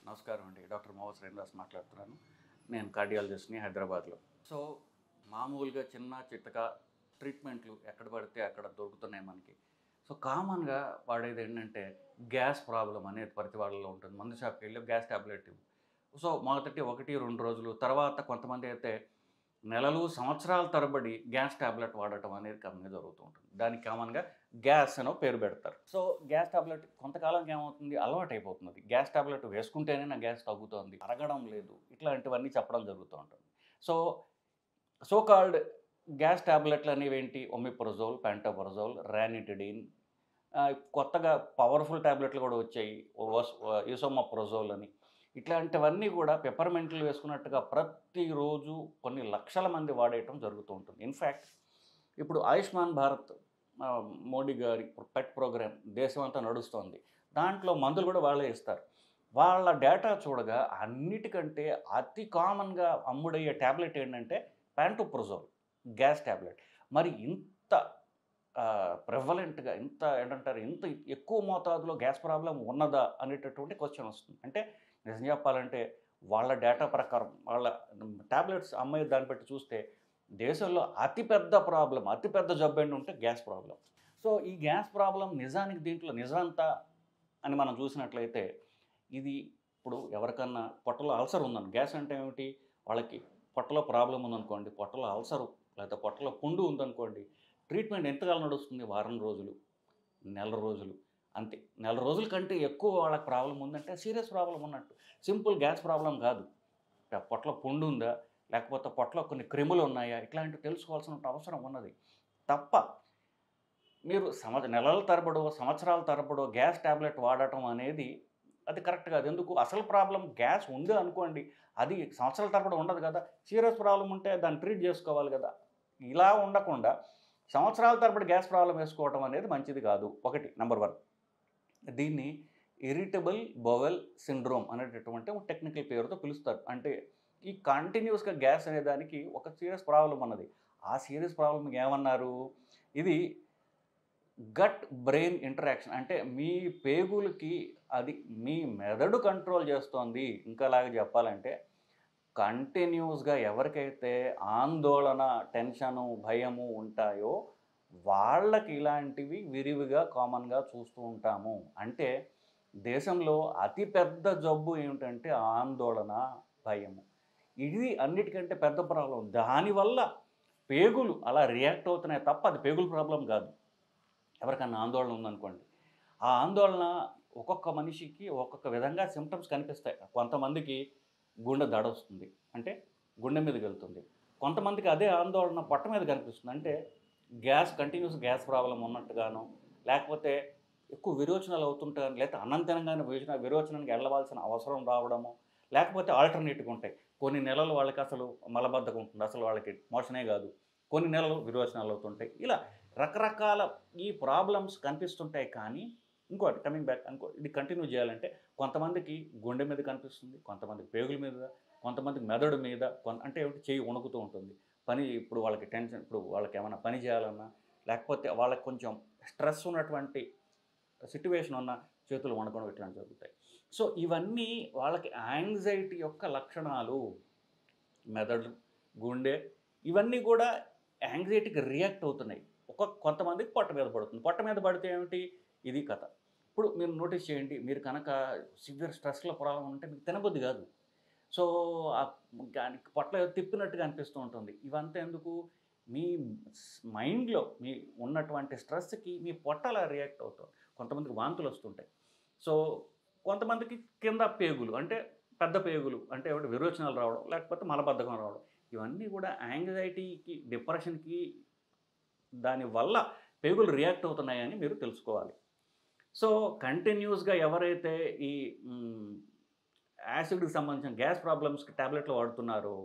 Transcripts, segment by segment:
నమస్కారం అండి. డాక్టర్ మోహన్ శ్రీనివాస్ మాట్లాడుతున్నాను. నేను కార్డియాలజిస్ట్‌ని హైదరాబాద్‌లో. సో, మామూలుగా చిన్న చితక ట్రీట్మెంట్లు ఎక్కడ పడితే అక్కడ దొరుకుతున్నాయి మనకి. సో, కామన్‌గా వాడేదేంటంటే గ్యాస్ ప్రాబ్లమ్ అనేది ప్రతి వాళ్ళలో ఉంటుంది. మందు షాప్‌కెళ్ళి గ్యాస్ టాబ్లెట్ ఇవ్వు. సో, మొదటి 1, 2 రోజులు తర్వాత కొంతమంది అయితే నెలలు, సంవత్సరాల తరబడి గ్యాస్ టాబ్లెట్ వాడటం అనేది కామన్‌గా జరుగుతూ ఉంటుంది. దానికి కామన్‌గా గ్యాస్ అనో పేరు పెడతారు. సో, గ్యాస్ టాబ్లెట్ కొంతకాలంకి ఏమవుతుంది అలవాటైపోతుంది. గ్యాస్ టాబ్లెట్ వేసుకుంటేనే నా గ్యాస్ తగ్గుతోంది, అరగడం లేదు. ఇట్లాంటివన్నీ చెప్పడం జరుగుతూ ఉంటుంది. సో, సో కాల్డ్ గ్యాస్ టాబ్లెట్లు అనేవేంటి ఒమిప్రజోల్, పెంటోప్రజోల్, రానిటిడిన్, కొత్తగా పవర్‌ఫుల్ టాబ్లెట్లు కూడా వచ్చాయి. ఎసోమోప్రజోల్ అని. ఇట్లాంటివన్నీ కూడా పెప్పర్‌మెంట్లు వేసుకున్నట్టుగా ప్రతిరోజు కొన్ని లక్షల మంది వాడేయటం జరుగుతూ ఉంటుంది. ఇన్‌ఫాక్ట్ ఇప్పుడు ఆయుష్మాన్ భారత్ మోడీ గారి పెట్ ప్రోగ్రామ్ దేశమంతా నడుస్తోంది. దాంట్లో మందులు కూడా వాళ్ళే ఇస్తారు. వాళ్ళ డేటా చూడగా అన్నిటికంటే అతి కామన్‌గా అమ్ముడయ్యే టాబ్లెట్ ఏంటంటే పాంటోప్రజోల్ గ్యాస్ టాబ్లెట్. మరి ఇంత ప్రెవలెంట్‌గా ఇంత ఏంటంటారు ఇంత ఎక్కువ మోతాదులో గ్యాస్ ప్రాబ్లమ్ ఉన్నదా అనేటటువంటి క్వెషన్ వస్తుంది. అంటే నిజం చెప్పాలంటే వాళ్ళ డేటా ప్రకారం వాళ్ళ టాబ్లెట్స్ అమ్మే దాన్ని బట్టి చూస్తే దేశంలో అతిపెద్ద ప్రాబ్లమ్, అతిపెద్ద జబ్బేంటంటే గ్యాస్ ప్రాబ్లమ్. సో, ఈ గ్యాస్ ప్రాబ్లమ్ నిజానికి దీంట్లో నిజమంతా అని మనం చూసినట్లయితే, ఇది ఇప్పుడు ఎవరికన్నా పొట్టలో అల్సర్ ఉందని గ్యాస్ అంటే ఏమిటి? వాళ్ళకి పొట్టలో ప్రాబ్లమ్ ఉందనుకోండి, పొట్టలో అల్సరు లేకపోతే పొట్టలో పుండు ఉందనుకోండి, ట్రీట్మెంట్ ఎంతకాలం నడుస్తుంది? వారం రోజులు, నెల రోజులు అంతే. నెల రోజుల కంటే ఎక్కువ వాళ్ళకి ప్రాబ్లమ్ ఉందంటే సీరియస్ ప్రాబ్లమ్ ఉన్నట్టు. సింపుల్ గ్యాస్ ప్రాబ్లమ్ కాదు. పొట్టలో పుండు ఉందా? లేకపోతే పొట్టలో కొన్ని క్రిములు ఉన్నాయా? ఇట్లాంటివి తెలుసుకోవాల్సిన అవసరం ఉన్నది. తప్ప మీరు నెలల తరబడో, సంవత్సరాల తరబడో గ్యాస్ టాబ్లెట్ వాడటం అనేది అది కరెక్ట్ కాదు. ఎందుకు? అసలు ప్రాబ్లమ్ గ్యాస్ ఉంది అనుకోండి, అది సంవత్సరాల తరబడి ఉండదు కదా! సీరియస్ ప్రాబ్లమ్ ఉంటే దాన్ని ట్రీట్ చేసుకోవాలి కదా! ఇలా ఉండకుండా సంవత్సరాల తరబడి గ్యాస్ ప్రాబ్లమ్ వేసుకోవటం అనేది మంచిది కాదు. ఒకటి నంబర్ 1. దీన్ని ఇరిటబుల్ బowel సిండ్రోమ్ అనేటటువంటి ఒక టెక్నికల్ పేరుతో పిలుస్తారు. అంటే ఈ కంటిన్యూయస్‌గా గ్యాస్ అనే దానికి ఒక సీరియస్ ప్రాబ్లమ్ ఉన్నది. ఆ సీరియస్ ప్రాబ్లమ్‌కి ఏమన్నారు? ఇది గట్ బ్రెయిన్ ఇంటరాక్షన్ అంటే మీ పేగులకి అది మీ మెదడు కంట్రోల్ చేస్తోంది. ఇంకోలాగా చెప్పాలంటే కంటిన్యూయస్‌గా ఎవరికైతే ఆందోళన, టెన్షను, భయము ఉంటాయో వాళ్ళకి ఇలాంటివి విరివిగా కామన్‌గా చూస్తూ ఉంటాము. అంటే దేశంలో అతి పెద్ద జబ్బు ఏమిటంటే ఆందోళన, భయము. ఇది అన్నిటికంటే పెద్ద ప్రాబ్లమ్. దానివల్ల పేగులు అలా రియాక్ట్ అవుతున్నాయి తప్ప అది పేగుల ప్రాబ్లమ్ కాదు. ఎవరికన్నా ఆందోళన ఉందనుకోండి. ఆ ఆందోళన ఒక్కొక్క మనిషికి ఒక్కొక్క విధంగా సింప్టమ్స్ కనిపిస్తాయి. కొంతమందికి గుండె దడొస్తుంది. అంటే గుండె మీదకెళ్తుంది. కొంతమందికి అదే ఆందోళన పొట్ట మీద కనిపిస్తుంది. అంటే కంటిన్యూయస్ గ్యాస్ ప్రాబ్లమ్ ఉన్నట్టుగానో, లేకపోతే ఎక్కువ విరోచనాలు అవుతుంటాను, లేకపోతే అన్నం తినంగానే విరోచనానికి వెళ్ళవలసిన అవసరం రావడము, లేకపోతే ఆల్టర్‌నేట్‌గా ఉంటాయి. కొన్ని నెలలు వాళ్ళకి అసలు మలబద్ధకం ఉంటుంది. అసలు వాళ్ళకి మోషనే కాదు. కొన్ని నెలలు విరోచనాలు అవుతుంటాయి. ఇలా రకరకాల ఈ ప్రాబ్లమ్స్ కనిపిస్తుంటాయి. కానీ ఇంకోటి కమింగ్ బ్యాక్ ఇది కంటిన్యూ చేయాలంటే కొంతమందికి గుండె మీద కనిపిస్తుంది, కొంతమందికి పేగుల మీద, కొంతమందికి మెదడు మీద, అంటే ఏమిటి చెయ్యి వణుకుతూ ఉంటుంది. ఇప్పుడు వాళ్ళకి టెన్షన్, ఇప్పుడు వాళ్ళకేమన్నా పని చేయాలన్నా, లేకపోతే వాళ్ళకి కొంచెం స్ట్రెస్ ఉన్నటువంటి సిట్యుయేషన్ ఉన్న చేతులు వణకడం ఇట్లాంటివి జరుగుతాయి. సో, ఇవన్నీ వాళ్ళకి యాంగ్జైటీ యొక్క లక్షణాలు. మెదడు, గుండె ఇవన్నీ కూడా యాంగ్జైటీకి రియాక్ట్ అవుతున్నాయి. కొంతమందికి పొట్ట మీద పడుతుంది. పొట్ట మీద పడితే ఏమిటి? ఇది కథ. ఇప్పుడు మీరు నోటీస్ చేయండి. మీరు కనుక సివియర్ స్ట్రెస్‌లో ప్రాబ్లమ్ ఉంటే మీకు తినబుద్ధి కాదు. సో, దానికి పొట్ల ఏదో తిప్పినట్టుగా అనిపిస్తూ ఉంటుంది. ఇవంతా ఎందుకు? మీ మైండ్‌లో మీ ఉన్నటువంటి స్ట్రెస్‌కి మీ పొట్ట అలా రియాక్ట్ అవుతుంది. కొంతమందికి వాంతులొస్తుంటాయి. సో, కొంతమందికి కింద పేగులు అంటే పెద్ద పేగులు అంటే ఏమిటి విరోచనాలు రావడం, లేకపోతే మలబద్ధకం రావడం. ఇవన్నీ కూడా యాంగ్జైటీకి, డిప్రెషన్‌కి దానివల్ల పేగులు రియాక్ట్ అవుతున్నాయని మీరు తెలుసుకోవాలి. సో, కంటిన్యూయస్‌గా ఎవరైతే ఈ యాసిడ్‌కి సంబంధించిన గ్యాస్ ప్రాబ్లమ్స్‌కి టాబ్లెట్లు వాడుతున్నారో,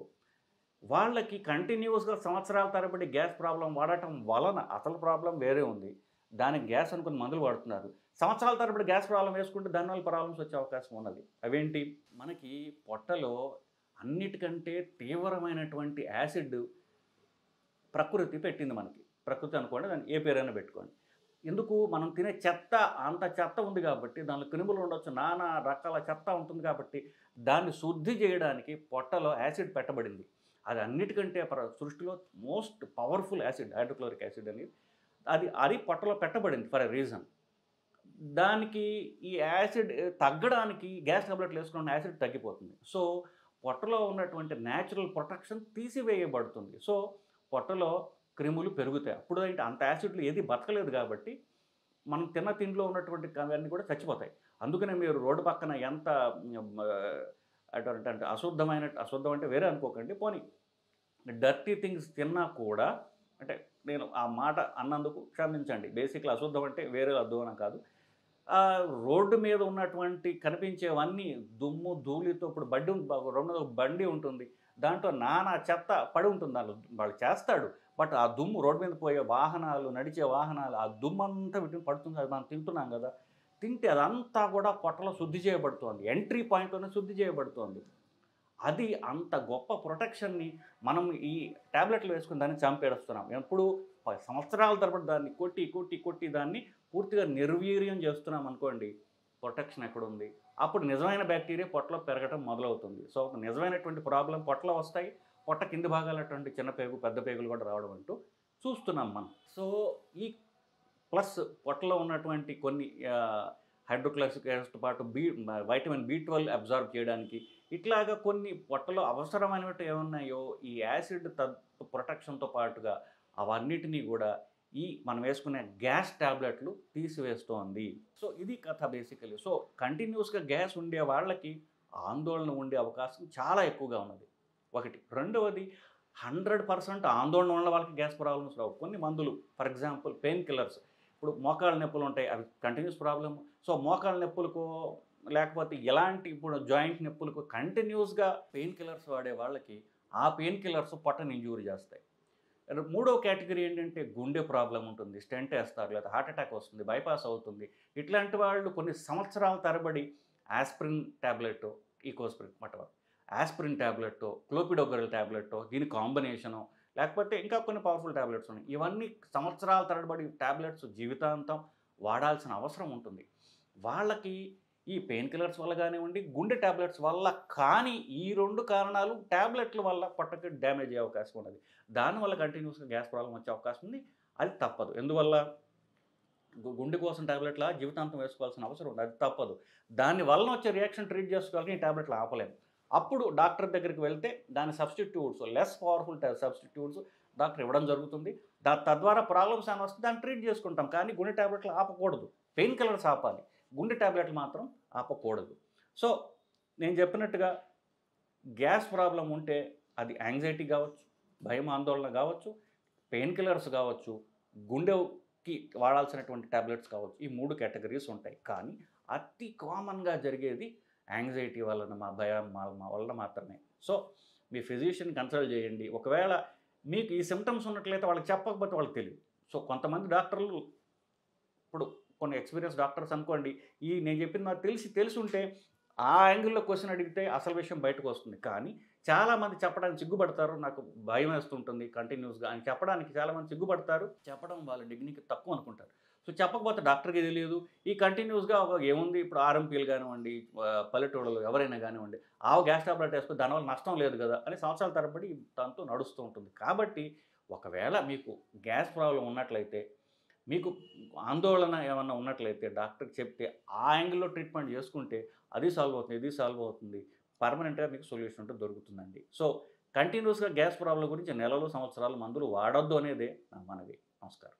వాళ్ళకి కంటిన్యూయస్‌గా సంవత్సరాల తరబడి గ్యాస్ ప్రాబ్లమ్ వాడటం వలన అసలు ప్రాబ్లమ్ వేరే ఉంది. దానికి గ్యాస్ అనుకుని మందులు వాడుతున్నారు. సంవత్సరాల తరబడి గ్యాస్ ప్రాబ్లమ్ వేసుకుంటే దానివల్ల ప్రాబ్లమ్స్ వచ్చే అవకాశం ఉన్నది. అవేంటి? మనకి పొట్టలో అన్నిటికంటే తీవ్రమైనటువంటి యాసిడ్ ప్రకృతి పెట్టింది మనకి. ప్రకృతి అనుకోండి, దాన్ని ఏ పేరైనా పెట్టుకోండి. ఎందుకు మనం తినే చెత్త అంత చెత్త ఉంది కాబట్టి దానిలో క్రిములు ఉండొచ్చు, నానా రకాల చెత్త ఉంటుంది కాబట్టి దాన్ని శుద్ధి చేయడానికి పొట్టలో యాసిడ్ పెట్టబడింది. అది అన్నిటికంటే సృష్టిలో most powerful acid hydrochloric acid అనేది. అది అది పొట్టలో పెట్టబడింది ఫర్ ఎ రీజన్. దానికి ఈ యాసిడ్ తగ్గడానికి గ్యాస్ టాబ్లెట్లు వేసుకున్న యాసిడ్ తగ్గిపోతుంది. సో పొట్టలో ఉన్నటువంటి న్యాచురల్ ప్రొటెక్షన్ తీసివేయబడుతుంది. సో పొట్టలో క్రిములు పెరుగుతాయి. అప్పుడు ఏంటి అంత యాసిడ్లు ఏది బతకలేదు కాబట్టి మనం తిన్న తిండిలో ఉన్నటువంటి అవన్నీ కూడా చచ్చిపోతాయి. అందుకనే మీరు రోడ్డు పక్కన ఎంత అంటే అశుద్ధం అంటే వేరే అనుకోకండి, పోనీ డర్టీ థింగ్స్ తిన్నా కూడా, అంటే నేను ఆ మాట అన్నందుకు క్షమించండి. బేసిక్లీ అశుద్ధం అంటే వేరే అద్దువనం కాదు. రోడ్డు మీద ఉన్నటువంటి కనిపించేవన్నీ దుమ్ము ధూళితో, ఇప్పుడు రెండో బండి ఉంటుంది, దాంట్లో నానా చెత్త పడి ఉంటుంది, వాళ్ళు చేస్తాడు. బట్ ఆ దుమ్ము రోడ్డు మీద పోయే వాహనాలు, నడిచే వాహనాలు, ఆ దుమ్మంతా వీటిని పడుతుంది. అది మనం తింటున్నాం కదా, తింటే అదంతా కూడా పొట్టలో శుద్ధి చేయబడుతోంది. ఎంట్రీ పాయింట్లోనే శుద్ధి చేయబడుతోంది. అది అంత గొప్ప ప్రొటెక్షన్ని మనం ఈ ట్యాబ్లెట్లు వేసుకుని దాన్ని చంపేస్తున్నాం. ఎప్పుడు సంవత్సరాల తరబడి దాన్ని కొట్టి దాన్ని పూర్తిగా నిర్వీర్యం చేస్తున్నాం అనుకోండి, ప్రొటెక్షన్ ఎక్కడుంది? అప్పుడు నిజమైన బ్యాక్టీరియా పొట్టలో పెరగడం మొదలవుతుంది. సో నిజమైనటువంటి ప్రాబ్లం పొట్టలో వస్తాయి, పొట్ట కింది భాగాలటువంటి చిన్న పేగు, పెద్ద పేగులు కూడా రావడం అంటూ చూస్తున్నాం మనం. సో ఈ ప్లస్ పొట్టలో ఉన్నటువంటి కొన్ని హైడ్రోక్లోరిక్ యాసిడ్తో పాటు వైటమిన్ B12 అబ్జార్బ్ చేయడానికి, ఇట్లాగా కొన్ని పొట్టలో అవసరమైనవి ఏమున్నాయో ఈ యాసిడ్ ప్రొటెక్షన్తో పాటుగా అవన్నిటినీ కూడా ఈ మనం వేసుకునే గ్యాస్ ట్యాబ్లెట్లు తీసివేస్తోంది. సో ఇది కథ బేసికలీ. సో కంటిన్యూస్గా గ్యాస్ ఉండే వాళ్ళకి ఆందోళన ఉండే అవకాశం చాలా ఎక్కువగా ఉన్నది ఒకటి. రెండవది 100% ఆందోళన ఉన్న వాళ్ళకి గ్యాస్ ప్రాబ్లమ్స్ రావు. కొన్ని మందులు, ఫర్ ఎగ్జాంపుల్ పెయిన్ కిల్లర్స్, ఇప్పుడు మోకాళ్ళ నొప్పులు ఉంటాయి, అవి కంటిన్యూస్ ప్రాబ్లమ్. సో మోకాళ్ళ నొప్పులకు లేకపోతే ఎలాంటి ఇప్పుడు జాయింట్ నొప్పులకు కంటిన్యూస్గా పెయిన్ కిల్లర్స్ వాడే వాళ్ళకి ఆ పెయిన్ కిల్లర్స్ పొట్టని ఇంజూరీ చేస్తాయి. మూడో కేటగిరీ ఏంటంటే గుండె ప్రాబ్లం ఉంటుంది, స్టెంట్ వేస్తారు, లేదా హార్ట్ అటాక్ వస్తుంది, బైపాస్ అవుతుంది. ఇట్లాంటి వాళ్ళు కొన్ని సంవత్సరాల తరబడి ఆస్పిరిన్ ట్యాబ్లెట్, ఈకోస్ప్రిన్ మటవర్ ఆస్పిరిన్ ట్యాబ్లెట్, క్లోపిడోగ్రెల్ ట్యాబ్లెట్, దీని కాంబినేషను, లేకపోతే ఇంకా కొన్ని పవర్ఫుల్ ట్యాబ్లెట్స్ ఉన్నాయి. ఇవన్నీ సంవత్సరాల తరబడి ట్యాబ్లెట్స్ జీవితాంతం వాడాల్సిన అవసరం ఉంటుంది. వాళ్ళకి ఈ పెయిన్ కిల్లర్స్ వల్ల కానివ్వండి, గుండె ట్యాబ్లెట్స్ వల్ల కానీ, ఈ రెండు కారణాలు ట్యాబ్లెట్ల వల్ల పొట్టకి డ్యామేజ్ అయ్యే అవకాశం ఉన్నది. దానివల్ల కంటిన్యూస్గా గ్యాస్ ప్రాబ్లం వచ్చే అవకాశం ఉంది. అది తప్పదు. ఎందువల్ల గుండె కోసం ట్యాబ్లెట్ల జీవితాంతం వేసుకోవాల్సిన అవసరం ఉంది, అది తప్పదు. దాని వలన వచ్చే రియాక్షన్ ట్రీట్ చేసుకోవాలని ఈ ట్యాబ్లెట్లు ఆపలేము. అప్పుడు డాక్టర్ దగ్గరికి వెళ్తే దాని substitutes, less powerful substitutes doctor ఇవ్వడం జరుగుతుంది. తద్వారా ప్రాబ్లమ్స్ అని వస్తే దాన్ని ట్రీట్ చేసుకుంటాం. కానీ గుండె ట్యాబ్లెట్లు ఆపకూడదు, పెయిన్ కిల్లర్స్ ఆపాలి, గుండె ట్యాబ్లెట్లు మాత్రం ఆపకూడదు. సో నేను చెప్పినట్టుగా గ్యాస్ ప్రాబ్లం ఉంటే అది యాంగ్జైటీ కావచ్చు, భయం ఆందోళన కావచ్చు, పెయిన్ కిల్లర్స్ కావచ్చు, గుండెకి వాడాల్సినటువంటి ట్యాబ్లెట్స్ కావచ్చు, ఈ 3 కేటగిరీస్ ఉంటాయి. కానీ అతి కామన్గా జరిగేది యాంగ్జైటీ వలన, మా భయం వలన మాత్రమే. సో మీ ఫిజిషియన్ కన్సల్ట్ చేయండి. ఒకవేళ మీకు ఈ సిమ్టమ్స్ ఉన్నట్లయితే వాళ్ళకి చెప్పకపోతే వాళ్ళకి తెలియదు. సో కొంతమంది డాక్టర్లు, ఇప్పుడు కొన్ని ఎక్స్పీరియన్స్ డాక్టర్స్ అనుకోండి, ఈ నేను చెప్పింది నాకు తెలిసి ఉంటే ఆ యాంగిల్లో క్వశ్చన్ అడిగితే అసలు విషయం బయటకు వస్తుంది. కానీ చాలామంది చెప్పడానికి సిగ్గుపడతారు, నాకు భయం వేస్తుంటుంది కంటిన్యూస్గా అని చెప్పడానికి చాలామంది సిగ్గుపడతారు. చెప్పడం వాళ్ళ డిగ్రీకి తక్కువ అనుకుంటారు. సో చెప్పకపోతే డాక్టర్కి తెలియదు. ఈ కంటిన్యూస్గా ఏముంది, ఇప్పుడు ఆర్ఎంపీలు కానివ్వండి, పల్లెటూళ్ళలో ఎవరైనా కానివ్వండి, గ్యాస్ టాబ్లెట్ వేసుకొని దానివల్ల నష్టం లేదు కదా అని సంవత్సరాల తరబడి దాంతో నడుస్తూ ఉంటుంది. కాబట్టి ఒకవేళ మీకు గ్యాస్ ప్రాబ్లం ఉన్నట్లయితే, మీకు ఆందోళన ఏమన్నా ఉన్నట్లయితే డాక్టర్కి చెప్తే ఆ యాంగిల్లో ట్రీట్మెంట్ చేసుకుంటే అది సాల్వ్ అవుతుంది, ఇది సాల్వ్ అవుతుంది, పర్మనెంట్గా మీకు సొల్యూషన్ అంటే దొరుకుతుందండి. సో కంటిన్యూస్గా గ్యాస్ ప్రాబ్లం గురించి నెలలు సంవత్సరాలు మందులు వాడొద్దు అనేదే నా మనవి. నమస్కారం.